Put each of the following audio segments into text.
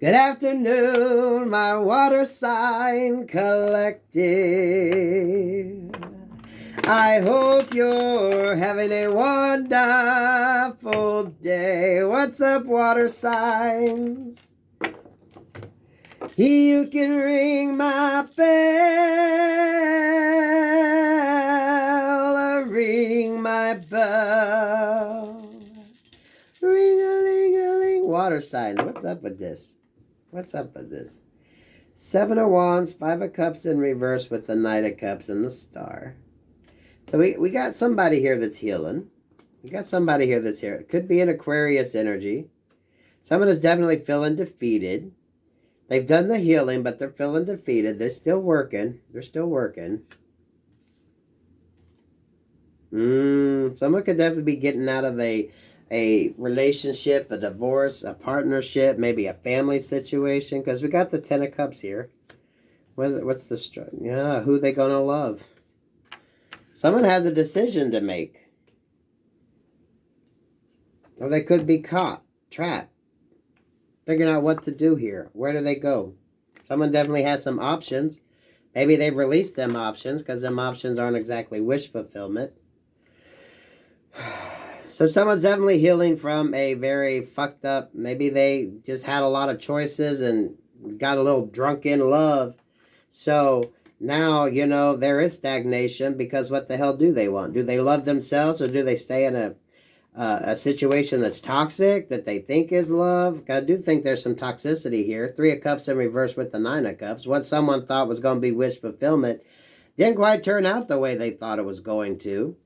Good afternoon, my water sign collective. I hope you're having a wonderful day. What's up, water signs? You can ring my bell, ring my bell. Ring-a-ling-a-ling. Water signs, what's up with this? What's up with this? Seven of Wands, Five of Cups in reverse with the Knight of Cups and the Star. So we got somebody here that's healing. We got somebody here that's here. It could be an Aquarius energy. Someone is definitely feeling defeated. They've done the healing, but they're feeling defeated. They're still working. They're still working. Someone could definitely be getting out of a relationship, a divorce, a partnership, maybe a family situation, because we got the Ten of Cups here. What's the who they gonna love? Someone has a decision to make, or they could be caught, trapped, figuring out what to do here. Where do they go? Someone definitely has some options. Maybe they've released them options, because them options aren't exactly wish fulfillment. So someone's definitely healing from a very fucked up, maybe they just had a lot of choices and got a little drunk in love. So now, you know, there is stagnation, because what the hell do they want? Do they love themselves, or do they stay in a situation that's toxic, that they think is love? I do think there's some toxicity here. Three of Cups in reverse with the Nine of Cups. What someone thought was going to be wish fulfillment didn't quite turn out the way they thought it was going to.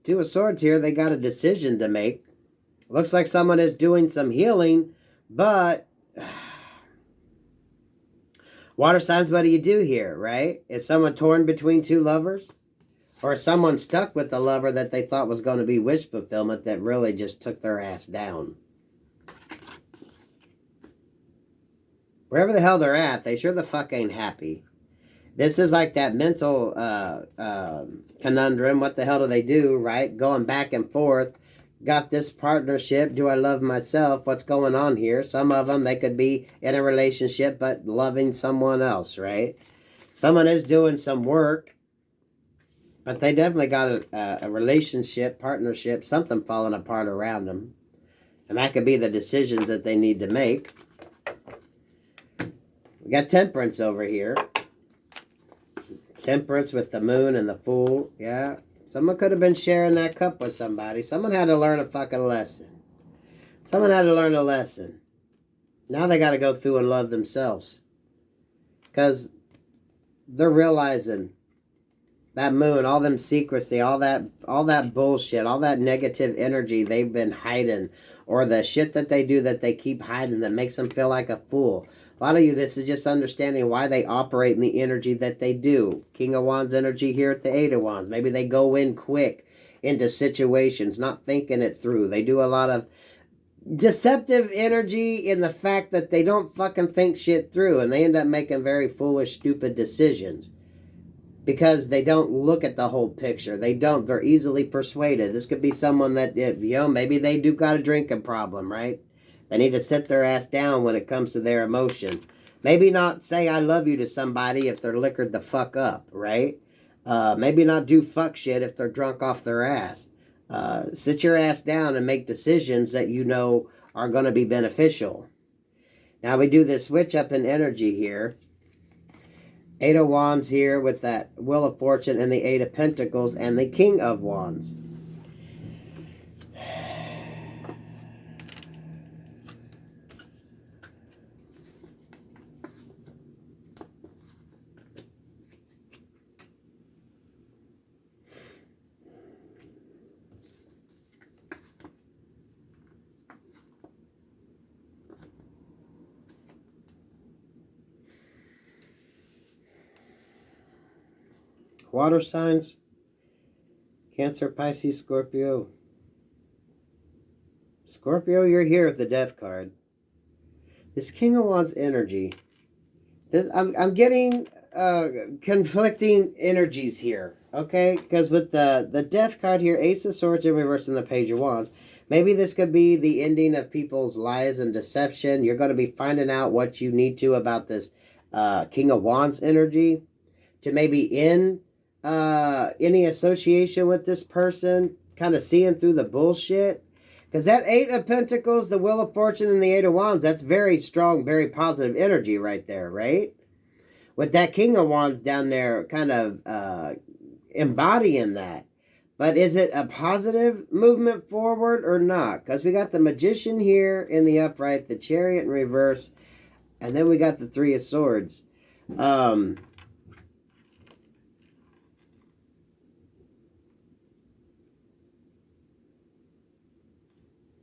Two of Swords here, they got a decision to make. Looks like someone is doing some healing, but water signs, what do you do here, right? Is someone torn between two lovers? Or is someone stuck with the lover that they thought was going to be wish fulfillment that really just took their ass down? Wherever the hell they're at, they sure the fuck ain't happy. This is like that mental conundrum. What the hell do they do, right? Going back and forth. Got this partnership. Do I love myself? What's going on here? Some of them, they could be in a relationship but loving someone else, right? Someone is doing some work, but they definitely got a relationship, partnership, something falling apart around them. And that could be the decisions that they need to make. We got Temperance over here. Temperance with the Moon and the Fool. Yeah. Someone could have been sharing that cup with somebody. Someone had to learn a fucking lesson. Someone had to learn a lesson. Now they got to go through and love themselves. Because they're realizing that Moon, all them secrecy, all that bullshit, all that negative energy they've been hiding, or the shit that they do that they keep hiding that makes them feel like a fool. A lot of you, this is just understanding why they operate in the energy that they do. King of Wands energy here at the Eight of Wands. Maybe they go in quick into situations, not thinking it through. They do a lot of deceptive energy in the fact that they don't fucking think shit through, and they end up making very foolish, stupid decisions. Because they don't look at the whole picture. They're easily persuaded. This could be someone that, maybe they do got a drinking problem, right? They need to sit their ass down when it comes to their emotions. Maybe not say I love you to somebody if they're liquored the fuck up, right? Maybe not do fuck shit if they're drunk off their ass. Sit your ass down and make decisions that you know are going to be beneficial. Now we do this switch up in energy here. Eight of Wands here with that Wheel of Fortune and the Eight of Pentacles and the King of Wands. Water signs, Cancer, Pisces, Scorpio. Scorpio, you're here with the Death card. This King of Wands energy. I'm getting conflicting energies here, okay? Because with the Death card here, Ace of Swords in reverse and the Page of Wands, Maybe this could be the ending of people's lies and deception. You're going to be finding out what you need to about this King of Wands energy to maybe end any association with this person, kind of seeing through the bullshit. Because that Eight of Pentacles, the Wheel of Fortune, and the Eight of Wands, that's very strong, very positive energy right there, right? With that King of Wands down there kind of embodying that. But is it a positive movement forward or not? Because we got the Magician here in the upright, the Chariot in reverse, and then we got the Three of Swords.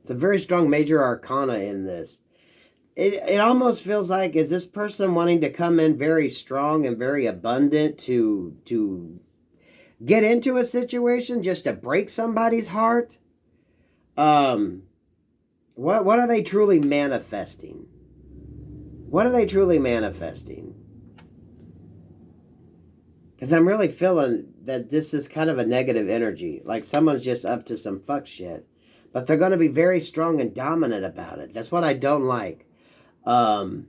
It's a very strong major arcana in this. It almost feels like, is this person wanting to come in very strong and very abundant to get into a situation just to break somebody's heart? What are they truly manifesting? What are they truly manifesting? Because I'm really feeling that this is kind of a negative energy. Like someone's just up to some fuck shit. But they're going to be very strong and dominant about it. That's what I don't like. Now,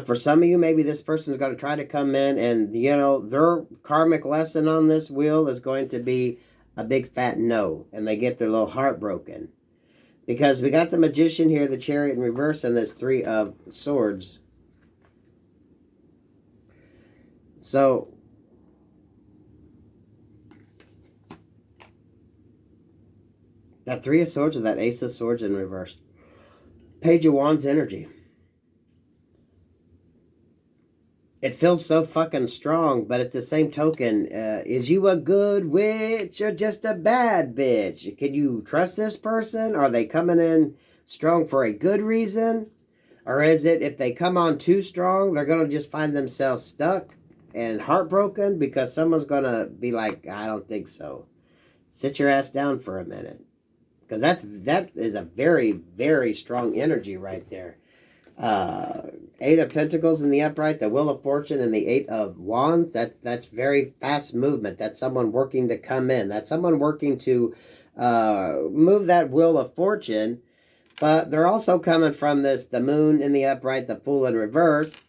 for some of you, maybe this person is going to try to come in and, you know, their karmic lesson on this wheel is going to be a big fat no. And they get their little heart broken. Because we got the Magician here, the Chariot in reverse, and this Three of Swords. So, that Three of Swords or that Ace of Swords in reverse. Page of Wands energy. It feels so fucking strong, but at the same token, is you a good witch or just a bad bitch? Can you trust this person? Are they coming in strong for a good reason? Or is it, if they come on too strong, they're going to just find themselves stuck and heartbroken because someone's going to be like, I don't think so. Sit your ass down for a minute. Because that is a very, very strong energy right there. Eight of Pentacles in the upright, the Wheel of Fortune, and the Eight of Wands. That's very fast movement. That's someone working to come in. That's someone working to move that Wheel of Fortune. But they're also coming from this, the Moon in the upright, the Fool in reverse.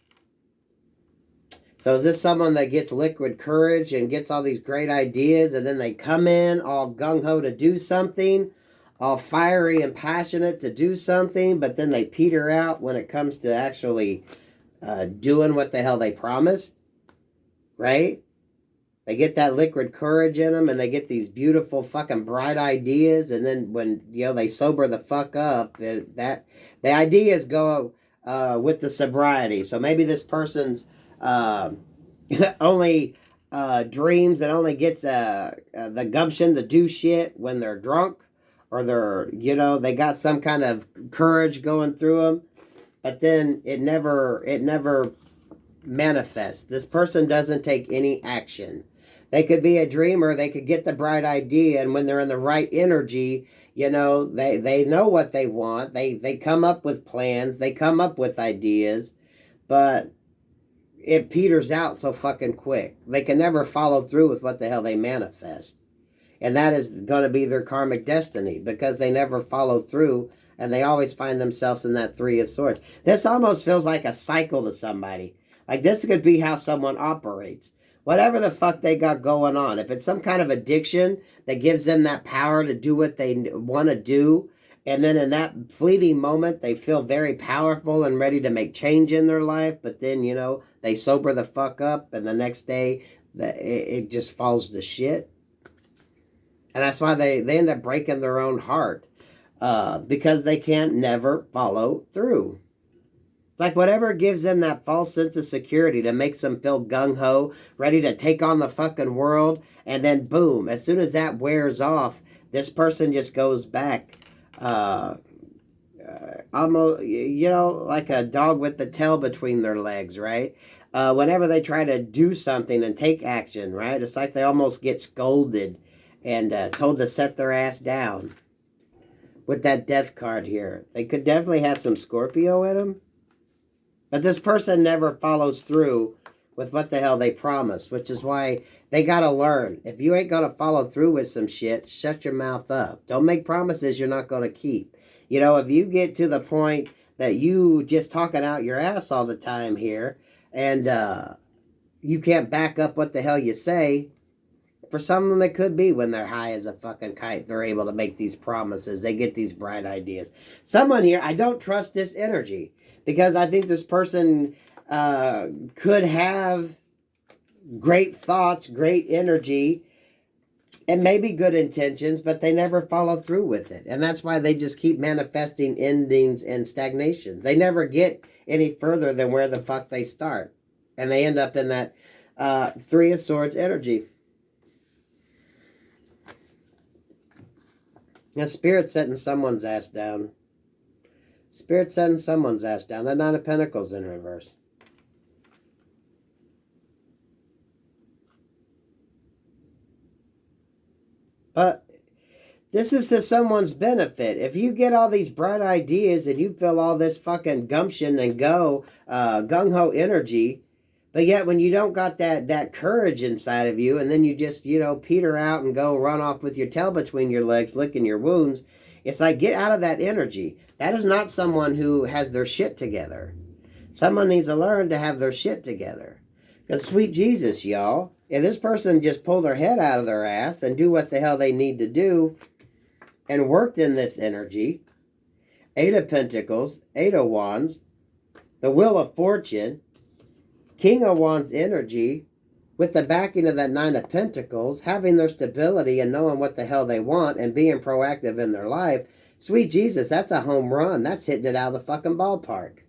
So is this someone that gets liquid courage and gets all these great ideas, and then they come in all gung-ho to do something, all fiery and passionate to do something, but then they peter out when it comes to actually doing what the hell they promised, right? They get that liquid courage in them, and they get these beautiful fucking bright ideas, and then when, you know, they sober the fuck up, the ideas go with the sobriety. So maybe this person's only dreams and only gets the gumption to do shit when they're drunk, or they're, you know, they got some kind of courage going through them, but then it never manifests. This person doesn't take any action. They could be a dreamer, they could get the bright idea, and when they're in the right energy, you know, they know what they want, they come up with plans, they come up with ideas, but it peters out so fucking quick. They can never follow through with what the hell they manifest. And that is going to be their karmic destiny, because they never follow through, and they always find themselves in that Three of Swords. This almost feels like a cycle to somebody. Like this could be how someone operates. Whatever the fuck they got going on. If it's some kind of addiction that gives them that power to do what they want to do, and then in that fleeting moment, they feel very powerful and ready to make change in their life, but then, you know, they sober the fuck up, and the next day, it just falls to shit. And that's why they end up breaking their own heart, because they can't never follow through. Like whatever gives them that false sense of security that makes them feel gung-ho, ready to take on the fucking world, and then boom, as soon as that wears off, this person just goes back, almost, you know, like a dog with the tail between their legs, right? Whenever they try to do something and take action, right? It's like they almost get scolded and told to set their ass down. With that death card here, they could definitely have some Scorpio in them. But this person never follows through with what the hell they promised, which is why they got to learn. If you ain't going to follow through with some shit, shut your mouth up. Don't make promises you're not going to keep. You know, if you get to the point that you just talking out your ass all the time here, and you can't back up what the hell you say, for some of them it could be when they're high as a fucking kite, they're able to make these promises. They get these bright ideas. Someone here, I don't trust this energy, because I think this person could have great thoughts, great energy, and maybe good intentions, but they never follow through with it. And that's why they just keep manifesting endings and stagnations. They never get any further than where the fuck they start. And they end up in that Three of Swords energy. Now, Spirit's setting someone's ass down. Spirit's setting someone's ass down. The Nine of Pentacles in reverse. But this is to someone's benefit. If you get all these bright ideas and you feel all this fucking gumption and gung-ho energy, but yet when you don't got that courage inside of you, and then you just, you know, peter out and go run off with your tail between your legs, licking your wounds, it's like, get out of that energy. That is not someone who has their shit together. Someone needs to learn to have their shit together. Because sweet Jesus, y'all, if this person just pulled their head out of their ass and do what the hell they need to do and worked in this energy, Eight of Pentacles, Eight of Wands, the Wheel of Fortune, King of Wands energy, with the backing of that Nine of Pentacles, having their stability and knowing what the hell they want and being proactive in their life, sweet Jesus, that's a home run. That's hitting it out of the fucking ballpark.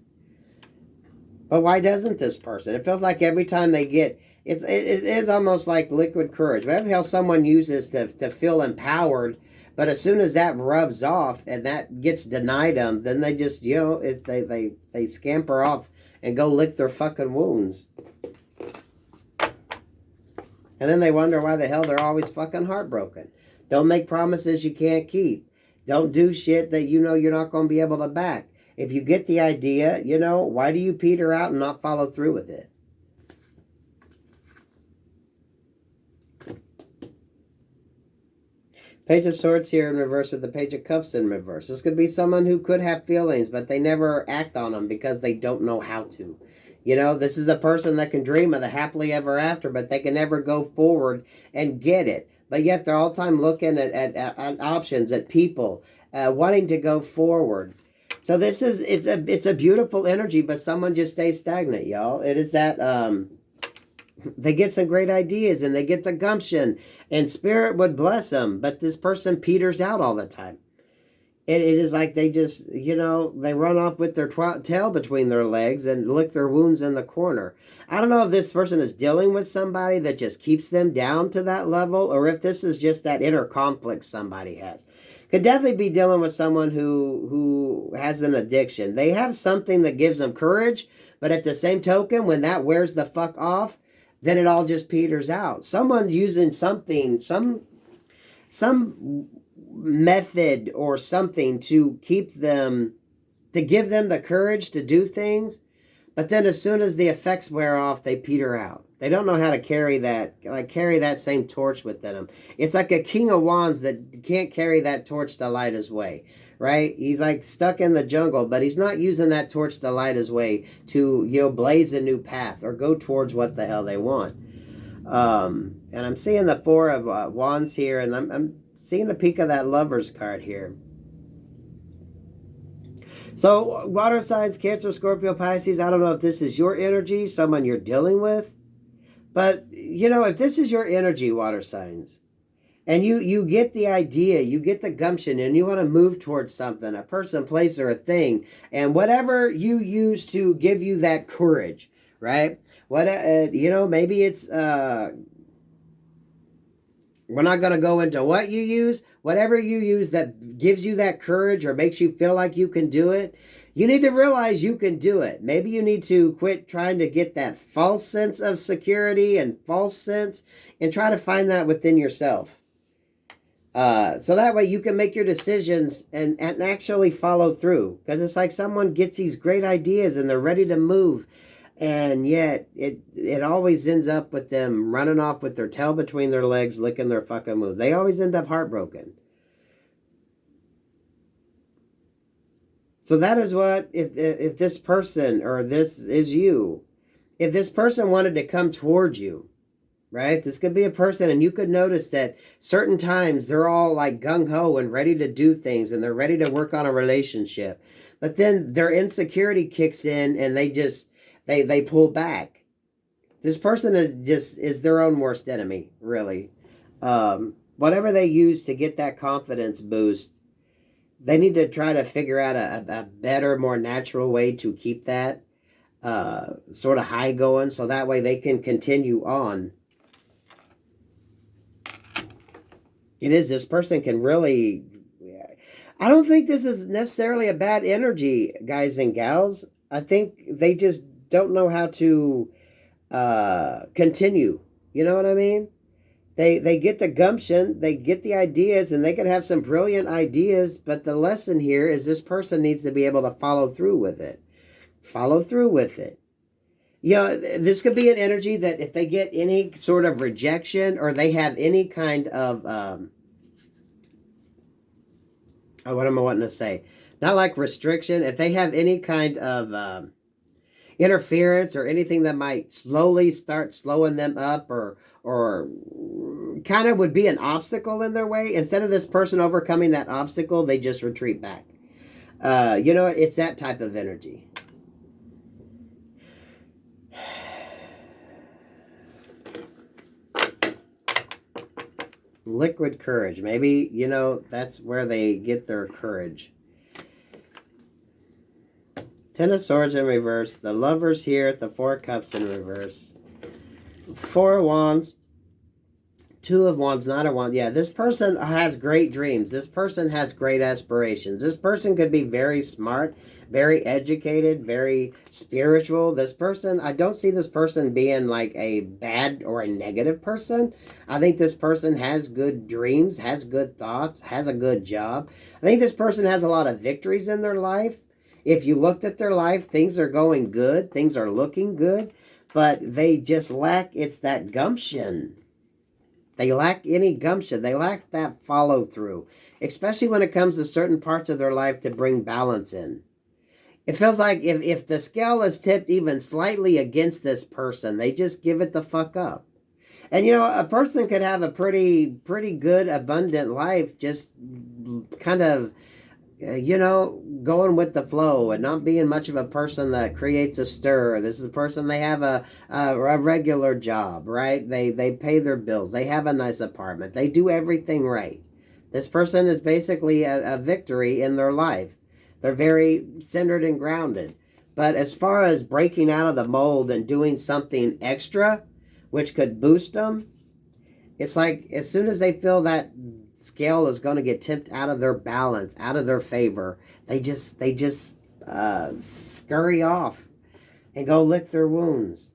But why doesn't this person? It feels like every time they get, it is almost like liquid courage. Whatever hell someone uses to feel empowered, but as soon as that rubs off and that gets denied them, then they just, you know, they scamper off and go lick their fucking wounds. And then they wonder why the hell they're always fucking heartbroken. Don't make promises you can't keep. Don't do shit that you know you're not going to be able to back. If you get the idea, you know, why do you peter out and not follow through with it? Page of Swords here in reverse with the Page of Cups in reverse. This could be someone who could have feelings, but they never act on them because they don't know how to. You know, this is a person that can dream of the happily ever after, but they can never go forward and get it. But yet they're all the time looking at options, at people, wanting to go forward. So this is, it's a beautiful energy, but someone just stays stagnant, y'all. It is that they get some great ideas and they get the gumption and Spirit would bless them, but this person peters out all the time. It is like they just, you know, they run off with their tail between their legs and lick their wounds in the corner. I don't know if this person is dealing with somebody that just keeps them down to that level, or if this is just that inner conflict somebody has. Could definitely be dealing with someone who has an addiction. They have something that gives them courage, but at the same token, when that wears the fuck off, then it all just peters out. Someone's using something, some method or something to keep them, to give them the courage to do things, but then as soon as the effects wear off, they peter out. They don't know how to carry that same torch within them. It's like a King of Wands that can't carry that torch to light his way, right? He's like stuck in the jungle, but he's not using that torch to light his way to, you know, blaze a new path or go towards what the hell they want. And I'm seeing the Four of Wands here, and I'm seeing a peek of that Lover's card here. So, water signs, Cancer, Scorpio, Pisces, I don't know if this is your energy, someone you're dealing with. But, you know, if this is your energy, water signs, and you get the idea, you get the gumption, and you want to move towards something, a person, place, or a thing, and whatever you use to give you that courage, right? What you know, maybe it's... we're not going to go into what you use. Whatever you use that gives you that courage or makes you feel like you can do it, you need to realize you can do it. Maybe you need to quit trying to get that false sense of security and false sense and try to find that within yourself. So that way you can make your decisions and actually follow through. Because it's like someone gets these great ideas and they're ready to move. And yet, it always ends up with them running off with their tail between their legs, licking their fucking wounds. They always end up heartbroken. So that is what, if this person, or this is you, if this person wanted to come towards you, right? This could be a person, and you could notice that certain times they're all like gung-ho and ready to do things, and they're ready to work on a relationship. But then their insecurity kicks in, and they pull back. This person is their own worst enemy, really. Whatever they use to get that confidence boost, they need to try to figure out a better, more natural way to keep that sort of high going, so that way they can continue on. This person can really, I don't think this is necessarily a bad energy, guys and gals. I think they just don't know how to continue. You know what I mean? They get the gumption, they get the ideas, and they could have some brilliant ideas, but the lesson here is this person needs to be able to follow through with it. Follow through with it. You know, this could be an energy that if they get any sort of rejection, or they have any kind of, what am I wanting to say? Not like restriction. If they have any kind of interference or anything that might slowly start slowing them up, or kind of would be an obstacle in their way, instead of this person overcoming that obstacle, they just retreat back. You know, it's that type of energy. Liquid courage. Maybe, you know, that's where they get their courage. Ten of Swords in reverse. The Lovers here at the Four of Cups in reverse. Four of Wands. Two of Wands, not a Wand. Yeah, this person has great dreams. This person has great aspirations. This person could be very smart, very educated, very spiritual. This person, I don't see this person being like a bad or a negative person. I think this person has good dreams, has good thoughts, has a good job. I think this person has a lot of victories in their life. If you looked at their life, things are going good. Things are looking good. But they just lack, it's that gumption. They lack any gumption. They lack that follow through, especially when it comes to certain parts of their life to bring balance in. It feels like if the scale is tipped even slightly against this person, they just give it the fuck up. And, you know, a person could have a pretty good, abundant life, just kind of, you know, going with the flow and not being much of a person that creates a stir. This is a person, they have a regular job, right? They pay their bills. They have a nice apartment. They do everything right. This person is basically a victory in their life. They're very centered and grounded. But as far as breaking out of the mold and doing something extra, which could boost them, it's like as soon as they feel that scale is going to get tipped out of their balance, out of their favor, they just scurry off and go lick their wounds.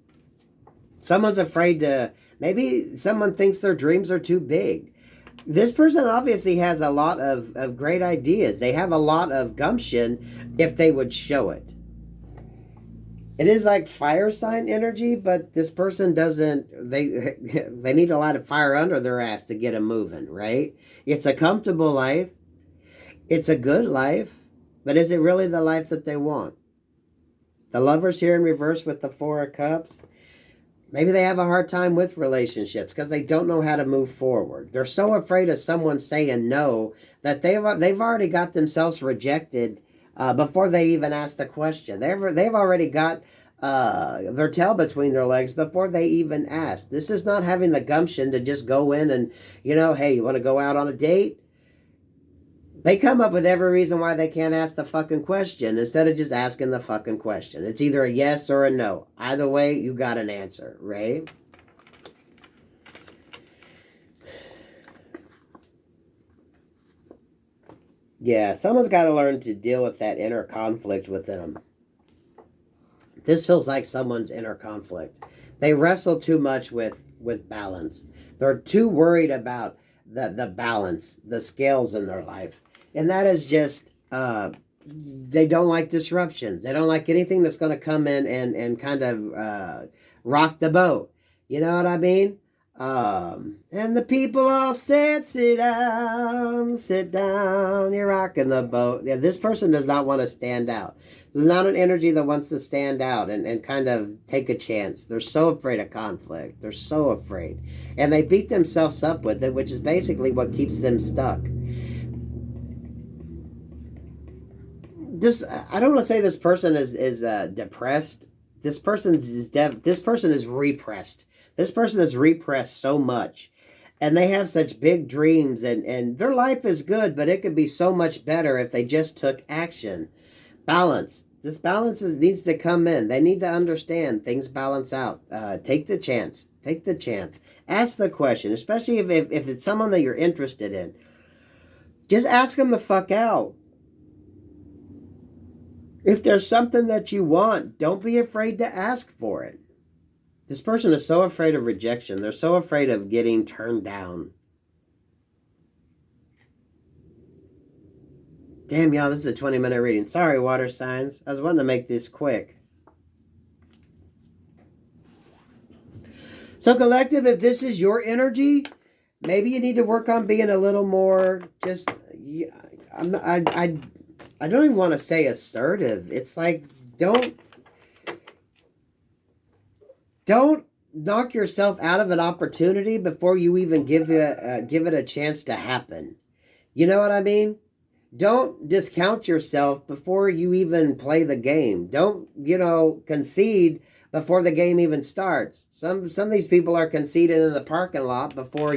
Someone's afraid to, maybe someone thinks their dreams are too big. This person obviously has a lot of great ideas. They have a lot of gumption if they would show it. It is like fire sign energy, but this person doesn't, they need a lot of fire under their ass to get them moving, right? It's a comfortable life. It's a good life, but is it really the life that they want? The Lovers here in reverse with the Four of Cups. Maybe they have a hard time with relationships because they don't know how to move forward. They're so afraid of someone saying no that they've already got themselves rejected before they even ask the question. They've already got their tail between their legs before they even ask. This is not having the gumption to just go in and, you know, hey, you want to go out on a date? They come up with every reason why they can't ask the fucking question instead of just asking the fucking question. It's either a yes or a no. Either way, you got an answer, right? Yeah, someone's got to learn to deal with that inner conflict within them. This feels like someone's inner conflict. They wrestle too much with balance. They're too worried about the balance, the scales in their life. And that is just they don't like disruptions. They don't like anything that's going to come in and kind of rock the boat. You know what I mean? And the people all said, sit down, you're rocking the boat. Yeah, this person does not want to stand out. There's not an energy that wants to stand out and kind of take a chance. They're so afraid of conflict. They're so afraid. And they beat themselves up with it, which is basically what keeps them stuck. I don't want to say this person is depressed. This person is repressed. This person is repressed so much, and they have such big dreams, and their life is good, but it could be so much better if they just took action. Balance. This balance needs to come in. They need to understand things balance out. Take the chance. Take the chance. Ask the question, especially if it's someone that you're interested in. Just ask them the fuck out. If there's something that you want, don't be afraid to ask for it. This person is so afraid of rejection. They're so afraid of getting turned down. Damn, y'all, this is a 20-minute reading. Sorry, water signs. I was wanting to make this quick. So, collective, if this is your energy, maybe you need to work on being a little more just... I don't even want to say assertive. It's like, don't knock yourself out of an opportunity before you even give it a chance to happen. You know what I mean? Don't discount yourself before you even play the game. Don't, concede before the game even starts. Some of these people are conceding in the parking lot before,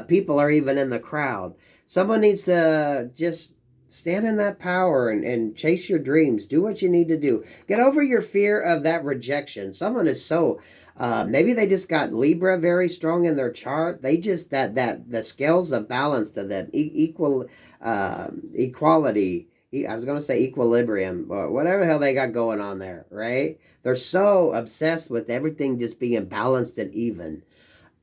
people are even in the crowd. Someone needs to just stand in that power and chase your dreams. Do what you need to do. Get over your fear of that rejection. Someone is so... maybe they just got Libra very strong in their chart. They just... that the scales of balance to them. Equality. I was going to say equilibrium. Whatever the hell they got going on there, right? They're so obsessed with everything just being balanced and even.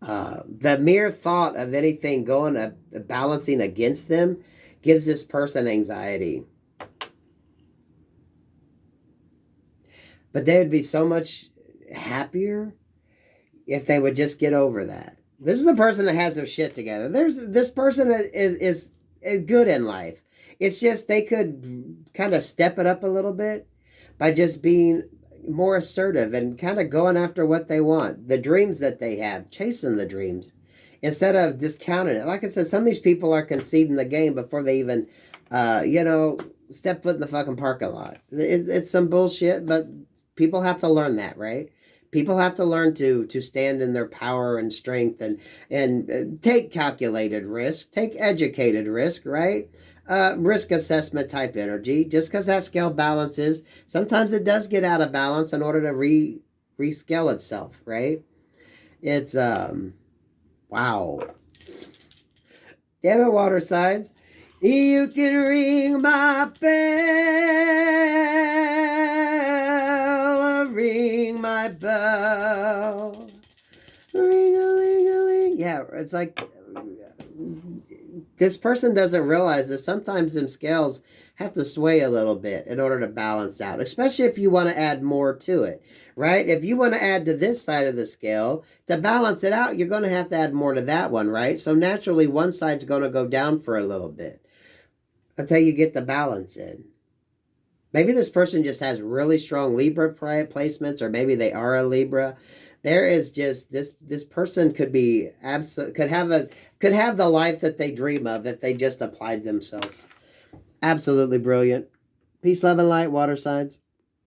The mere thought of anything going... balancing against them gives this person anxiety. But they would be so much happier if they would just get over that. This is a person that has their shit together. This person is good in life. It's just they could kind of step it up a little bit by just being more assertive and kind of going after what they want. The dreams that they have, chasing the dreams. Instead of discounting it. Like I said, some of these people are conceding the game before they even, step foot in the fucking parking lot. It's some bullshit, but people have to learn that, right? People have to learn to stand in their power and strength and take calculated risk, take educated risk, right? Risk assessment type energy. Just because that scale balances, sometimes it does get out of balance in order to rescale itself, right? It's, wow. Damn it, water signs. You can ring my bell. Ring my bell. Ring-a-ling-a-ling. Yeah, it's like... this person doesn't realize that sometimes them scales have to sway a little bit in order to balance out, especially if you want to add more to it, right? If you want to add to this side of the scale, to balance it out, you're going to have to add more to that one, right? So naturally, one side's going to go down for a little bit until you get the balance in. Maybe this person just has really strong Libra placements, or maybe they are a Libra. There is just this person could be could have the life that they dream of if they just applied themselves. Absolutely brilliant. Peace, love, and light, water signs.